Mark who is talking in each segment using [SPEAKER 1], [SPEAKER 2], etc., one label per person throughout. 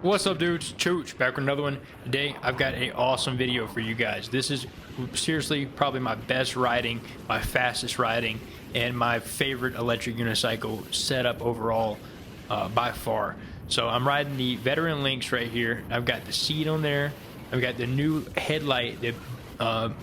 [SPEAKER 1] What's up, dudes? Chooch back with another one. Today I've got an awesome video for you guys. This is seriously probably my best riding, my fastest riding, and my favorite electric unicycle setup overall by far. So I'm riding the veteran Lynx right here. I've got the seat on there. I've got the new headlight, the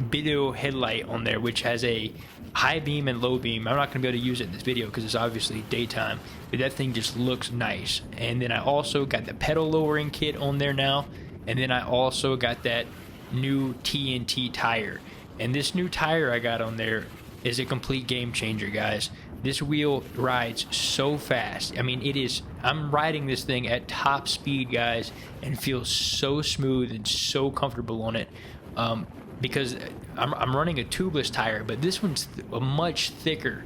[SPEAKER 1] video headlight on there, which has a high beam and low beam. I'm not going to be able to use it in this video because it's obviously daytime, but that thing just looks nice. And then I also got the pedal lowering kit on there now, and then I also got that new TNT tire. And this new tire I got on there is a complete game changer, guys. This wheel rides so fast. I mean, I'm riding this thing at top speed, guys, and feels so smooth and so comfortable on it. Because I'm running a tubeless tire, but this one's much thicker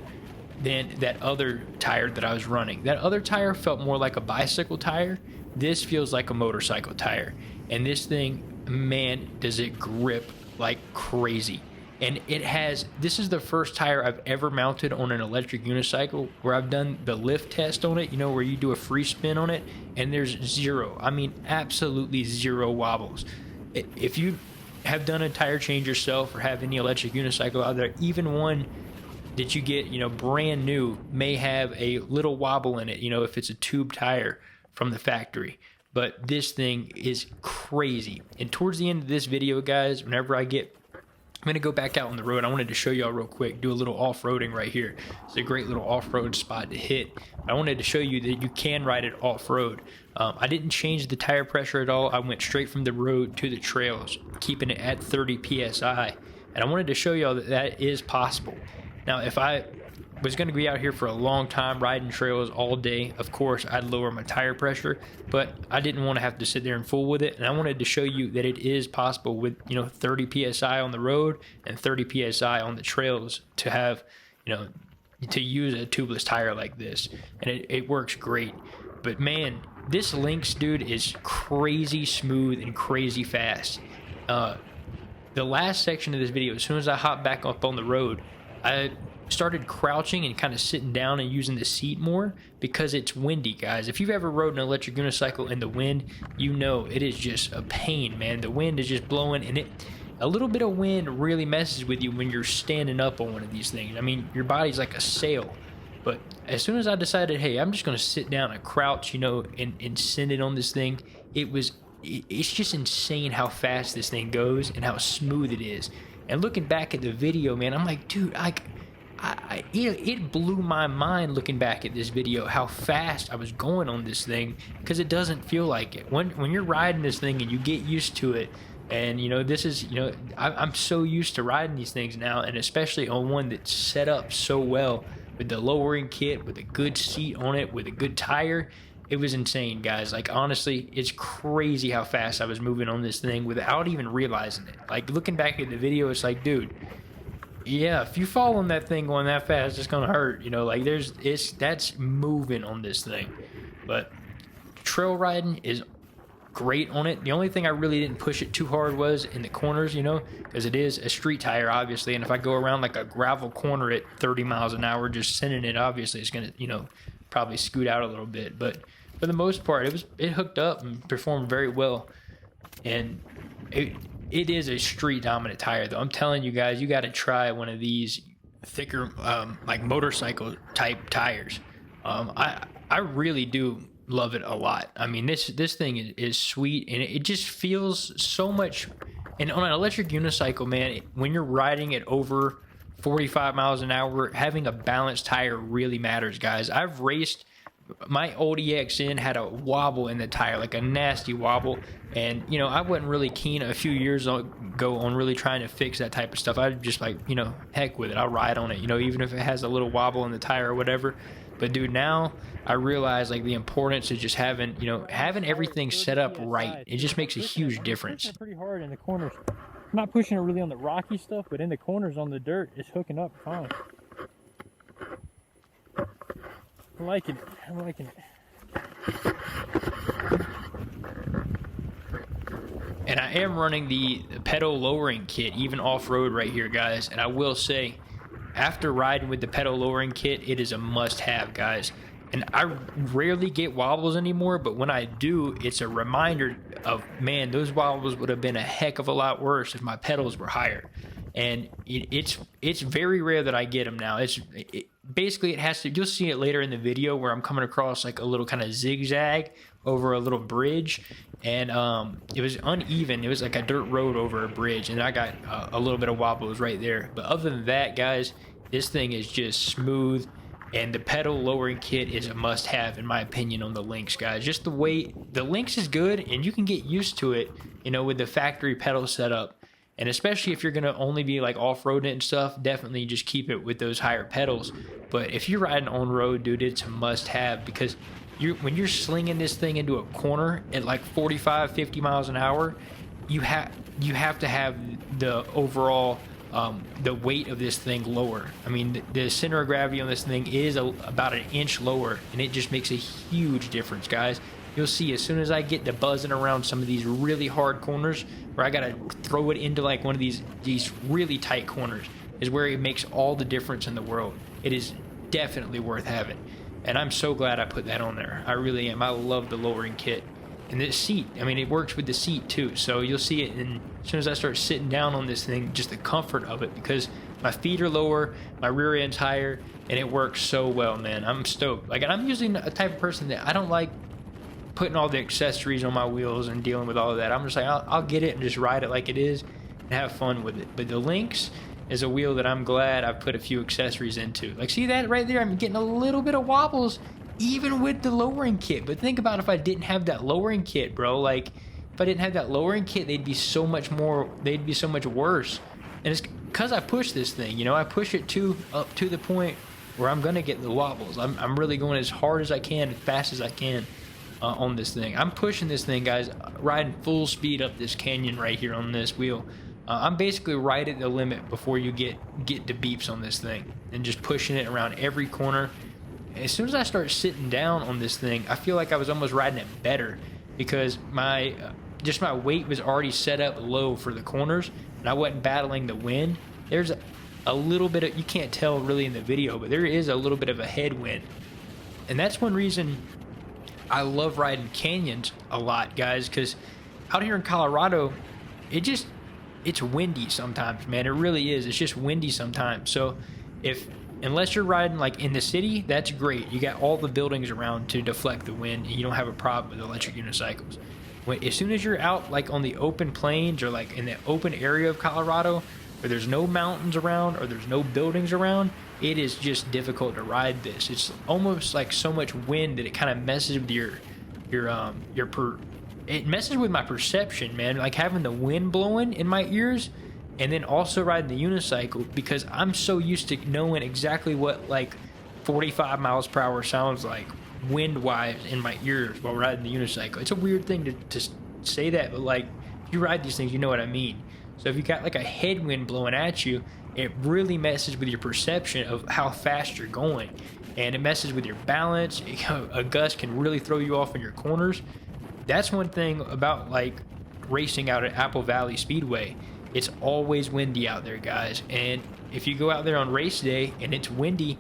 [SPEAKER 1] than that other tire that I was running. That other tire felt more like a bicycle tire. This feels like a motorcycle tire. And this thing, man, does it grip like crazy. And this is the first tire I've ever mounted on an electric unicycle where I've done the lift test on it, you know, where you do a free spin on it, and there's zero, I mean, absolutely zero wobbles. If you have done a tire change yourself or have any electric unicycle out there, even one that you get, you know, brand new may have a little wobble in it, you know, if it's a tube tire from the factory. But this thing is crazy. And towards the end of this video, guys, whenever I'm gonna go back out on the road. I wanted to show y'all real quick, do a little off-roading right here. It's a great little off-road spot to hit. I wanted to show you that you can ride it off-road. I didn't change the tire pressure at all. I went straight from the road to the trails, keeping it at 30 PSI. And I wanted to show y'all that that is possible. Now, if I was going to be out here for a long time riding trails all day, of course I'd lower my tire pressure, but I didn't want to have to sit there and fool with it. And I wanted to show you that it is possible with, you know, 30 PSI on the road and 30 PSI on the trails to have, you know, to use a tubeless tire like this. And it works great. But man, this Lynx, dude, is crazy smooth and crazy fast. The last section of this video, as soon as I hopped back up on the road, I started crouching and kind of sitting down and using the seat more because it's windy, guys. If you've ever rode an electric unicycle in the wind, you know it is just a pain, man. The wind is just blowing, and a little bit of wind really messes with you when you're standing up on one of these things. I mean, your body's like a sail. But as soon as I decided, hey, I'm just going to sit down and crouch, you know, and send it on this thing, it's just insane how fast this thing goes and how smooth it is. And looking back at the video, man, I'm like, dude, it blew my mind looking back at this video how fast I was going on this thing, because it doesn't feel like it. When you're riding this thing and you get used to it, and you know, this is, you know, I'm so used to riding these things now, and especially on one that's set up so well with the lowering kit, with a good seat on it, with a good tire. It was insane, guys. Like, honestly, it's crazy how fast I was moving on this thing without even realizing it. Like, looking back at the video, it's like, dude, yeah, if you fall on that thing going that fast, it's gonna hurt, you know. Like, that's moving on this thing. But trail riding is great on it. The only thing I really didn't push it too hard was in the corners, you know, because it is a street tire, obviously. And if I go around like a gravel corner at 30 miles an hour, just sending it, obviously, it's gonna, you know, probably scoot out a little bit. But for the most part, it hooked up and performed very well. And it is a street dominant tire, though. I'm telling you guys, you got to try one of these thicker, like motorcycle type tires. I really do love it a lot. I mean, this thing is sweet, and it just feels so much. And on an electric unicycle, man, when you're riding at over 45 miles an hour, having a balanced tire really matters, guys. I've raced. My old EXN had a wobble in the tire, like a nasty wobble, and you know, I wasn't really keen a few years ago on really trying to fix that type of stuff. I'd just like, you know, heck with it, I'll ride on it, you know, even if it has a little wobble in the tire or whatever. But dude, now I realize like the importance of just having everything set up right. It just makes a huge difference.
[SPEAKER 2] Pretty hard in the corners. I'm not pushing it really on the rocky stuff, but in the corners on the dirt, it's hooking up fine. I'm liking it.
[SPEAKER 1] And I am running the pedal lowering kit even off-road right here, guys. And I will say, after riding with the pedal lowering kit, it is a must-have, guys. And I rarely get wobbles anymore, but when I do, it's a reminder of, man, those wobbles would have been a heck of a lot worse if my pedals were higher. And it's very rare that I get them now. Basically it has to, you'll see it later in the video where I'm coming across like a little kind of zigzag over a little bridge, and it was uneven. It was like a dirt road over a bridge, and I got a little bit of wobbles right there. But other than that, guys, this thing is just smooth. And the pedal lowering kit is a must-have, in my opinion, on the Lynx, guys. Just the way the Lynx is good, and you can get used to it, you know, with the factory pedal setup. And especially if you're going to only be like off-roading and stuff, definitely just keep it with those higher pedals. But if you're riding on road, dude, it's a must-have, because when you're slinging this thing into a corner at like 45, 50 miles an hour, you have to have the overall the weight of this thing lower. I mean, the center of gravity on this thing is about an inch lower, and it just makes a huge difference, guys. You'll see as soon as I get to buzzing around some of these really hard corners where I gotta throw it into like one of these really tight corners, is where it makes all the difference in the world. It is definitely worth having, and I'm so glad I put that on there. I really am. I love the lowering kit. And this seat, I mean, it works with the seat too. So you'll see it, and as soon as I start sitting down on this thing, just the comfort of it, because my feet are lower, my rear end's higher, and it works so well, man. I'm stoked. Like, and I'm usually a type of person that I don't like putting all the accessories on my wheels and dealing with all of that. I'm just like, I'll get it and just ride it like it is and have fun with it. But the Lynx is a wheel that I'm glad I've put a few accessories into. Like, see that right there? I'm getting a little bit of wobbles even with the lowering kit. But think about if I didn't have that lowering kit, bro. Like, if I didn't have that lowering kit, they'd be so much worse. And it's because I push this thing, you know, I push it up to the point where I'm gonna get the wobbles. I'm really going as hard as I can, as fast as I can on this thing. I'm pushing this thing, guys, riding full speed up this canyon right here on this wheel. I'm basically right at the limit before you get the beeps on this thing, and just pushing it around every corner. As soon as I start sitting down on this thing, I feel like I was almost riding it better, because my weight was already set up low for the corners, and I wasn't battling the wind. There's a little bit of, you can't tell really in the video, but there is a little bit of a headwind, and that's one reason I love riding canyons a lot, guys, because out here in Colorado, it's windy sometimes, man. It really is. It's just windy sometimes. So unless you're riding like in the city, that's great. You got all the buildings around to deflect the wind, and you don't have a problem with electric unicycles. As soon as you're out like on the open plains, or like in the open area of Colorado where there's no mountains around or there's no buildings around, it is just difficult to ride this. It's almost like so much wind that it kind of messes with it messes with my perception, man. Like having the wind blowing in my ears, and then also riding the unicycle, because I'm so used to knowing exactly what like 45 miles per hour sounds like wind-wise in my ears while riding the unicycle. It's a weird thing to say that, but like if you ride these things, you know what I mean. So if you got like a headwind blowing at you, it really messes with your perception of how fast you're going, and it messes with your balance. A gust can really throw you off in your corners. That's one thing about like racing out at Apple Valley Speedway. It's always windy out there, guys. And if you go out there on race day and it's windy,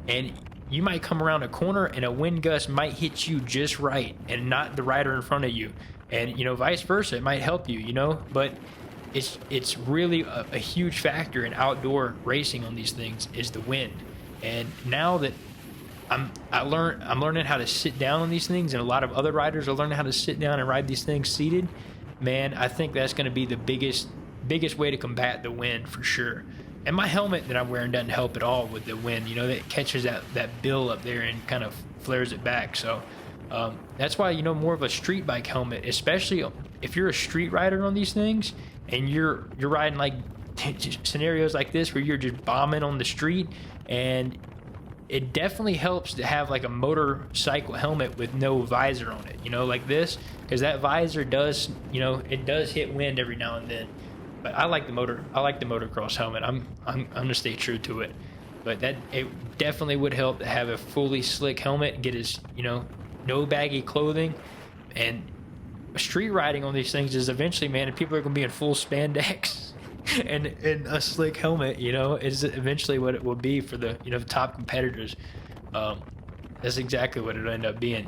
[SPEAKER 1] and you might come around a corner and a wind gust might hit you just right and not the rider in front of you. And, you know, vice versa, it might help you, you know, but it's really a huge factor in outdoor racing on these things is the wind. And now that I'm learning how to sit down on these things, and a lot of other riders are learning how to sit down and ride these things seated, man, I think that's going to be the biggest way to combat the wind for sure. And my helmet that I'm wearing doesn't help at all with the wind. You know, that catches that bill up there and kind of flares it back. So that's why, you know, more of a street bike helmet, especially if you're a street rider on these things and you're riding like scenarios like this where you're just bombing on the street. And it definitely helps to have like a motorcycle helmet with no visor on it, you know, like this, because that visor does, you know, it does hit wind every now and then. But I like the motocross helmet. I'm gonna stay true to it. But it definitely would help to have a fully slick helmet, get his, you know, no baggy clothing. And street riding on these things is eventually, man, and people are gonna be in full spandex and a slick helmet, you know, is eventually what it will be for the, you know, the top competitors. That's exactly what it ended up being.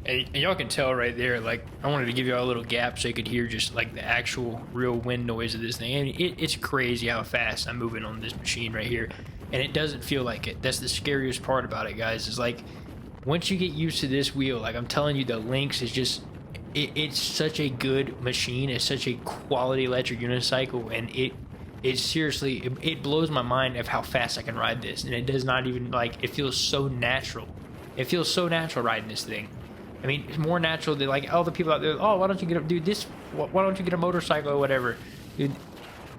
[SPEAKER 1] And y'all can tell right there, like, I wanted to give y'all a little gap so you could hear just like the actual real wind noise of this thing. And it's crazy how fast I'm moving on this machine right here, and it doesn't feel like it. That's the scariest part about it, guys, is like once you get used to this wheel, like I'm telling you, the Lynx is just it's such a good machine. It's such a quality electric unicycle, and it seriously it blows my mind of how fast I can ride this. And it does not even, like, it feels so natural. It feels so natural riding this thing. I mean, it's more natural than like all the people out there. Oh, why don't you get a dude this? Why don't you get a motorcycle or whatever? Dude,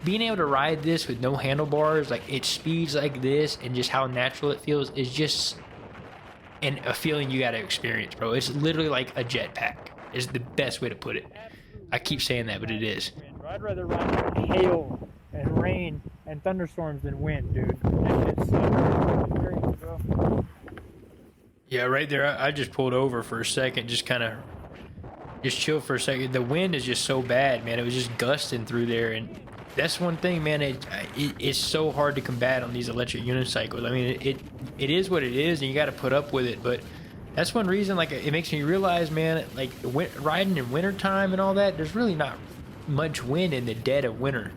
[SPEAKER 1] being able to ride this with no handlebars, like it speeds like this, and just how natural it feels is just a feeling you got to experience, bro. It's literally like a jetpack. Is the best way to put it. I keep saying that, but it is.
[SPEAKER 2] I'd rather ride in hail and rain and thunderstorms than wind, dude. It's crazy, bro.
[SPEAKER 1] Yeah, right there, I just pulled over for a second, just kind of just chill for a second. The wind is just so bad, man. It was just gusting through there, and that's one thing, man. It's so hard to combat on these electric unicycles. I mean, it is what it is, and you got to put up with it. But that's one reason, like, it makes me realize, man, like riding in wintertime and all that, there's really not much wind in the dead of winter.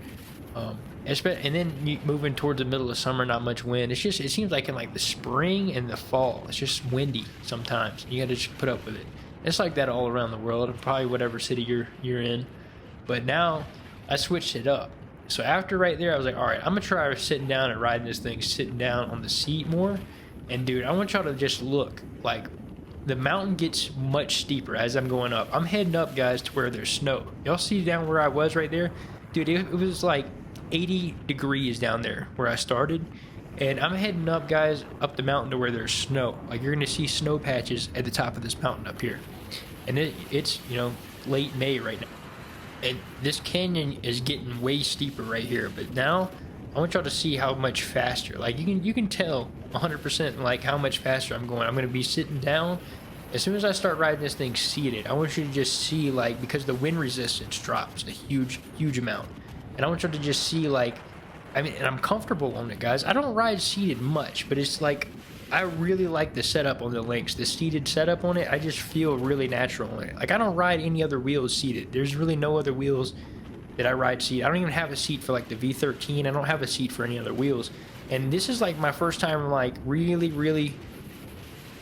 [SPEAKER 1] And then you moving towards the middle of summer, not much wind. It's just, it seems like in like the spring and the fall, it's just windy sometimes. You got to just put up with it. It's like that all around the world, probably whatever city you're in. But now I switched it up. So after right there, I was like, all right, I'm gonna try sitting down and riding this thing, sitting down on the seat more. And dude, I want y'all to just look. Like, the mountain gets much steeper as I'm going up. I'm heading up, guys, to where there's snow. Y'all see down where I was right there? Dude, it was like 80 degrees down there where I started, and I'm heading up, guys, up the mountain to where there's snow. Like, you're gonna see snow patches at the top of this mountain up here, and it's, you know, late May right now, and this canyon is getting way steeper right here. But now I want y'all to see how much faster, like, you can tell 100% like how much faster I'm going. I'm gonna be sitting down as soon as I start riding this thing seated. I want you to just see, like, because the wind resistance drops a huge amount. And I want you to just see, like, I mean, and I'm comfortable on it, guys. I don't ride seated much, but it's like, I really like the setup on the Lynx. The seated setup on it, I just feel really natural on it. Like, I don't ride any other wheels seated. There's really no other wheels that I ride seated. I don't even have a seat for, like, the V13. I don't have a seat for any other wheels. And this is, like, my first time, like, really,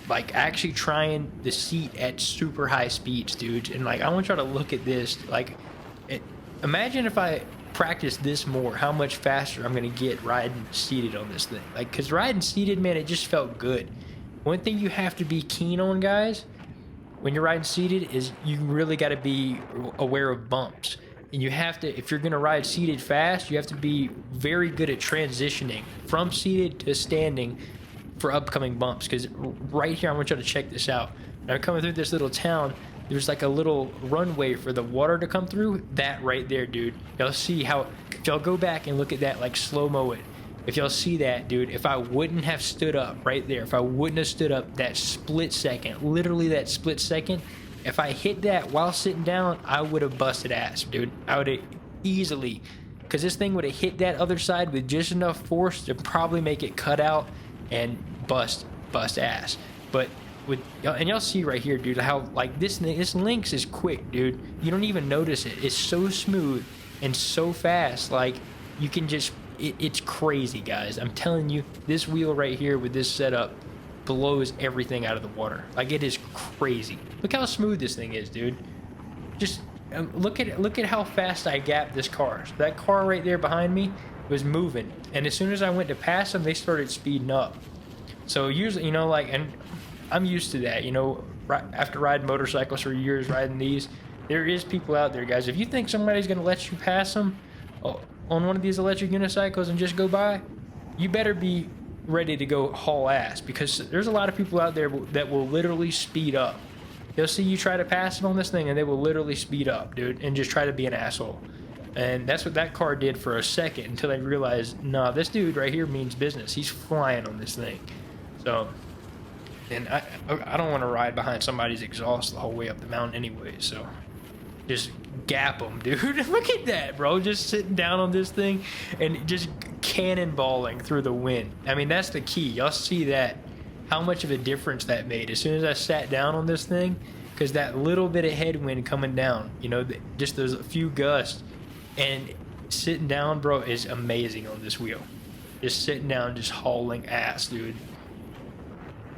[SPEAKER 1] like, actually trying the seat at super high speeds, dude. And, like, I want y'all to look at this. Like, imagine if I practice this more, how much faster I'm gonna get riding seated on this thing. Like, because riding seated, man, it just felt good. One thing you have to be keen on, guys, when you're riding seated, is you really got to be aware of bumps. And you have to, if you're gonna ride seated fast, you have to be very good at transitioning from seated to standing for upcoming bumps. Because right here, I want y'all to check this out. Now, coming through this little town, there's like a little runway for the water to come through. That right there, dude. Y'all see how, if y'all go back and look at that, like, slow-mo it. If y'all see that, dude, if I wouldn't have stood up right there, if I wouldn't have stood up that split second, literally that split second, if I hit that while sitting down, I would have busted ass, dude. I would have easily, because this thing would have hit that other side with just enough force to probably make it cut out and bust ass. But with, and y'all see right here, dude, how, like, this Lynx is quick, dude. You don't even notice it. It's so smooth and so fast. Like, you can just, it's crazy, guys. I'm telling you, this wheel right here with this setup blows everything out of the water. Like, it is crazy. Look how smooth this thing is, dude. Just look at how fast I gapped this car. So that car right there behind me was moving, and as soon as I went to pass them, they started speeding up. So usually, you know, like, and I'm used to that, you know, after riding motorcycles for years, riding these, there is people out there, guys. If you think somebody's going to let you pass them on one of these electric unicycles and just go by, you better be ready to go haul ass, because there's a lot of people out there that will literally speed up. They'll see you try to pass them on this thing, and they will literally speed up, dude, and just try to be an asshole. And that's what that car did for a second, until they realized, nah, this dude right here means business. He's flying on this thing. So, and I don't want to ride behind somebody's exhaust the whole way up the mountain anyway, so just gap them, dude. Look at that, bro. Just sitting down on this thing and just cannonballing through the wind. I mean, that's the key. Y'all see that, how much of a difference that made as soon as I sat down on this thing, because that little bit of headwind coming down, you know, just those few gusts, and sitting down, bro, is amazing on this wheel. Just sitting down, just hauling ass, dude.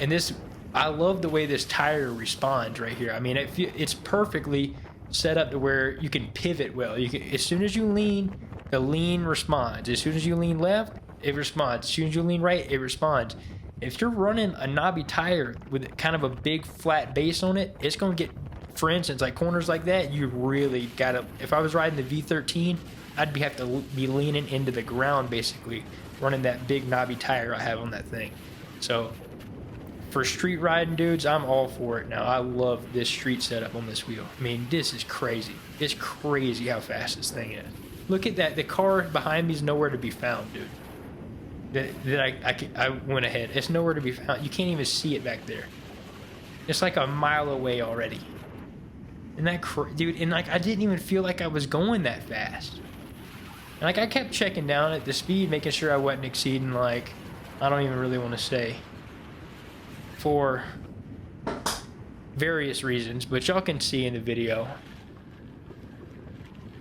[SPEAKER 1] And this, I love the way this tire responds right here. I mean, it's perfectly set up to where you can pivot well. You can, as soon as you lean, the lean responds. As soon as you lean left, it responds. As soon as you lean right, it responds. If you're running a knobby tire with kind of a big flat base on it, it's going to get, for instance, like corners like that, you really got to, if I was riding the V13, I'd have to be leaning into the ground basically, running that big knobby tire I have on that thing. So for street riding, dudes, I'm all for it now. I love this street setup on this wheel. I mean, this is crazy. It's crazy how fast this thing is. Look at that. The car behind me is nowhere to be found, dude. I went ahead. It's nowhere to be found. You can't even see it back there. It's like a mile away already. And that, dude, and like I didn't even feel like I was going that fast. And like I kept checking down at the speed, making sure I wasn't exceeding, like, I don't even really want to say, for various reasons, but y'all can see in the video.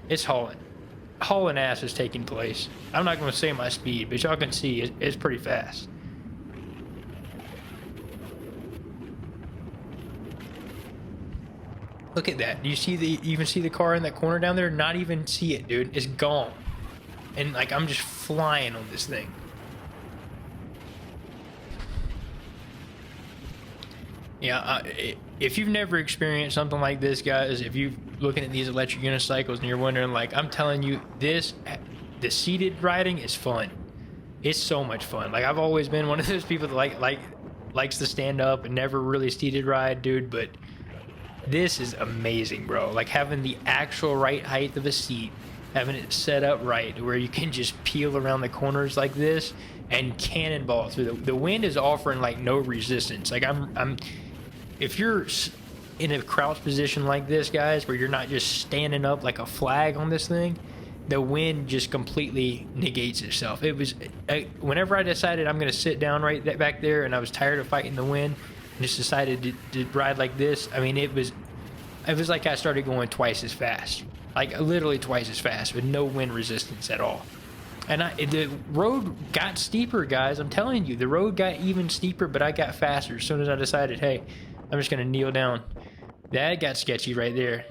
[SPEAKER 1] It's hauling ass is taking place. I'm not going to say my speed, but y'all can see it's pretty fast. Look at that. Do you see you even see the car in that corner down there? Not even see it, dude. It's gone. And like I'm just flying on this thing. Yeah, if you've never experienced something like this, guys, if you're looking at these electric unicycles and you're wondering, like, I'm telling you, the seated riding is fun. It's so much fun. Like, I've always been one of those people that likes to stand up and never really seated ride, dude, but this is amazing, bro. Like, having the actual right height of a seat, having it set up right where you can just peel around the corners like this and cannonball through. The wind is offering, like, no resistance. Like, if you're in a crouch position like this, guys, where you're not just standing up like a flag on this thing, the wind just completely negates itself. It was, whenever I decided I'm going to sit down right back there and I was tired of fighting the wind and just decided to ride like this, I mean, it was like I started going twice as fast. Like literally twice as fast with no wind resistance at all. And the road got steeper, guys. I'm telling you, the road got even steeper, but I got faster as soon as I decided, hey, I'm just going to kneel down. That got sketchy right there.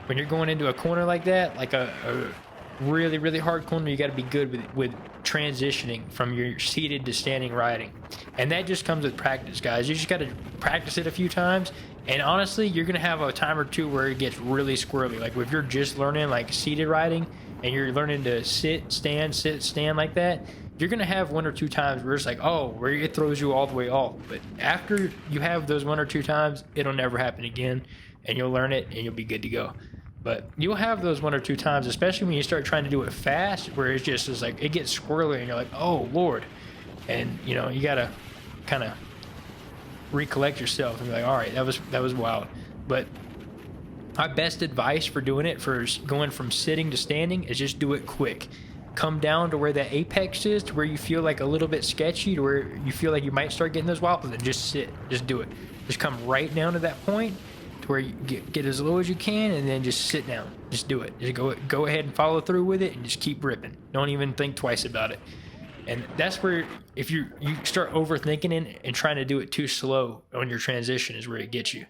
[SPEAKER 1] When you're going into a corner like that, like a really, really hard corner, you got to be good with transitioning from your seated to standing riding. And that just comes with practice, guys. You just got to practice it a few times. And honestly, you're going to have a time or two where it gets really squirrely. Like if you're just learning like seated riding and you're learning to sit, stand like that, you're going to have one or two times where it's like, oh, where it throws you all the way off. But after you have those one or two times, it'll never happen again. And you'll learn it and you'll be good to go. But you'll have those one or two times, especially when you start trying to do it fast, where it's just is like it gets squirrely and you're like, oh, Lord. And, you know, you got to kind of recollect yourself and be like, all right, that was wild. But my best advice for doing it, for going from sitting to standing, is just do it quick. Come down to where that apex is, to where you feel like a little bit sketchy, to where you feel like you might start getting those wobbles, and just sit. Just do it. Just come right down to that point to where you get as low as you can, and then just sit down. Just do it. Just go ahead and follow through with it, and just keep ripping. Don't even think twice about it. And that's where, if you start overthinking it and trying to do it too slow on your transition, is where it gets you.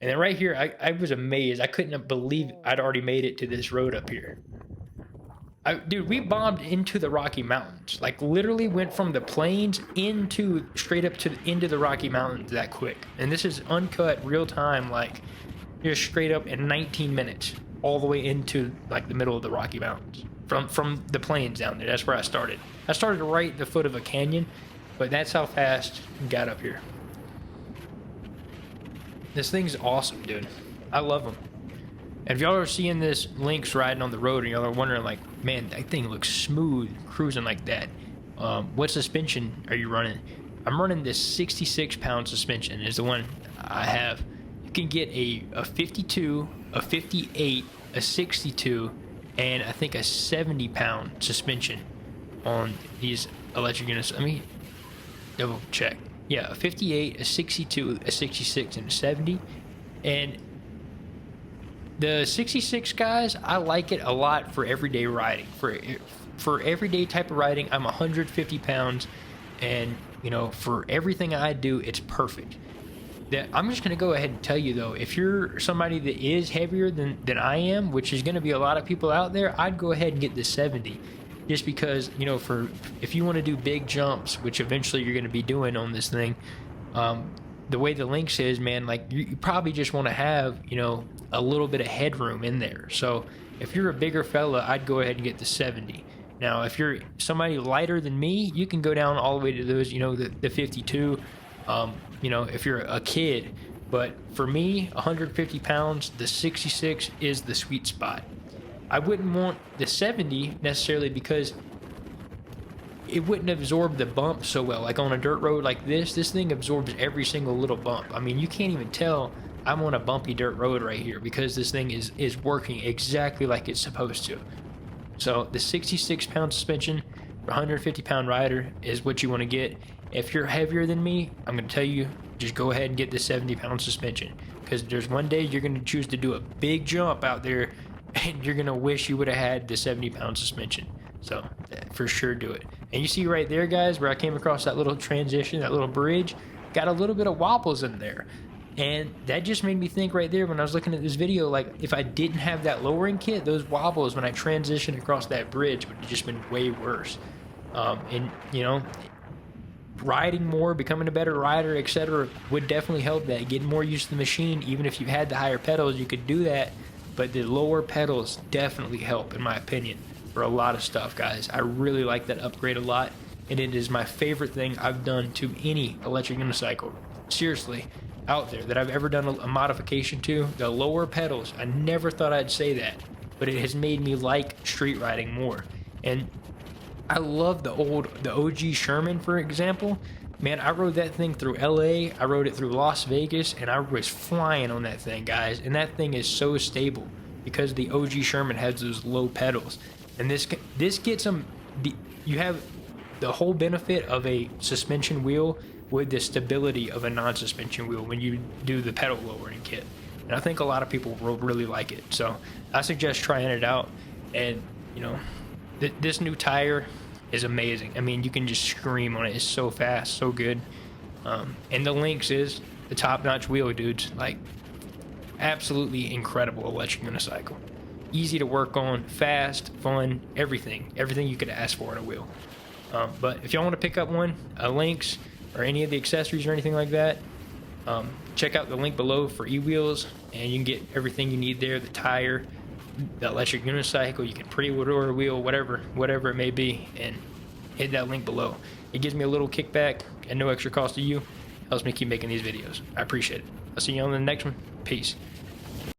[SPEAKER 1] And then right here, I was amazed. I couldn't believe I'd already made it to this road up here. Dude, we bombed into the Rocky Mountains. Like, literally went from the plains straight up into the Rocky Mountains that quick. And this is uncut, real time, like, just straight up in 19 minutes, all the way into, like, the middle of the Rocky Mountains. From the plains down there. That's where I started. I started right at the foot of a canyon, but that's how fast we got up here. This thing's awesome, dude. I love them. And if y'all are seeing this Lynx riding on the road and y'all are wondering, like, man, that thing looks smooth cruising like that, what suspension are you running? I'm running this 66-pound suspension is the one I have. You can get a 52, a 58, a 62, and I think a 70-pound suspension. on these electric units. Let me double check. Yeah, a 58, a 62, a 66, and a 70. And the 66, guys, I like it a lot for everyday riding. For everyday type of riding, I'm 150 pounds, and you know, for everything I do, it's perfect. I'm just going to go ahead and tell you though, if you're somebody that is heavier than I am, which is going to be a lot of people out there, I'd go ahead and get the 70, just because, you know, if you want to do big jumps, which eventually you're going to be doing on this thing, the way the Lynx is, man, like you probably just want to have, you know, a little bit of headroom in there. So if you're a bigger fella, I'd go ahead and get the 70. Now, if you're somebody lighter than me, you can go down all the way to those, you know, the 52. You know, if you're a kid. But for me, 150 pounds, the 66 is the sweet spot. I wouldn't want the 70 necessarily because it wouldn't absorb the bump so well. Like on a dirt road like this thing absorbs every single little bump. I mean, you can't even tell I'm on a bumpy dirt road right here because this thing is working exactly like it's supposed to. So the 66 pound suspension for 150 pound rider is what you want to get. If you're heavier than me, I'm going to tell you, just go ahead and get the 70 pound suspension, because there's one day you're going to choose to do a big jump out there and you're going to wish you would have had the 70 pound suspension. So for sure do it. And you see right there, guys, where I came across that little transition, that little bridge, got a little bit of wobbles in there. And that just made me think right there when I was looking at this video, like if I didn't have that lowering kit, those wobbles when I transitioned across that bridge would have just been way worse. And you know, riding more, becoming a better rider, etc., would definitely help that. Getting more used to the machine, even if you had the higher pedals, you could do that. But the lower pedals definitely help, in my opinion, for a lot of stuff, guys. I really like that upgrade a lot, and it is my favorite thing I've done to any electric unicycle, seriously, out there, that I've ever done a modification to. The lower pedals, I never thought I'd say that, but it has made me like street riding more. And I love the OG Sherman, for example. Man, I rode that thing through LA, I rode it through Las Vegas, and I was flying on that thing, guys. And that thing is so stable because the OG Sherman has those low pedals. And this gets them, you have the whole benefit of a suspension wheel with the stability of a non-suspension wheel when you do the pedal lowering kit. And I think a lot of people will really like it. So I suggest trying it out. And, you know, this new tire is amazing. I mean, you can just scream on it. It's so fast, so good. And the Lynx is the top-notch wheel, dudes. Like, absolutely incredible electric unicycle. Easy to work on, fast, fun, everything you could ask for in a wheel. But if y'all want to pick up one, a Lynx, or any of the accessories or anything like that, check out the link below for e-wheels, and you can get everything you need there. The tire, the electric unicycle, you can pre-order a wheel, whatever it may be, and hit that link below. It gives me a little kickback at no extra cost to you. Helps me keep making these videos. I appreciate it. I'll see you on the next one. Peace.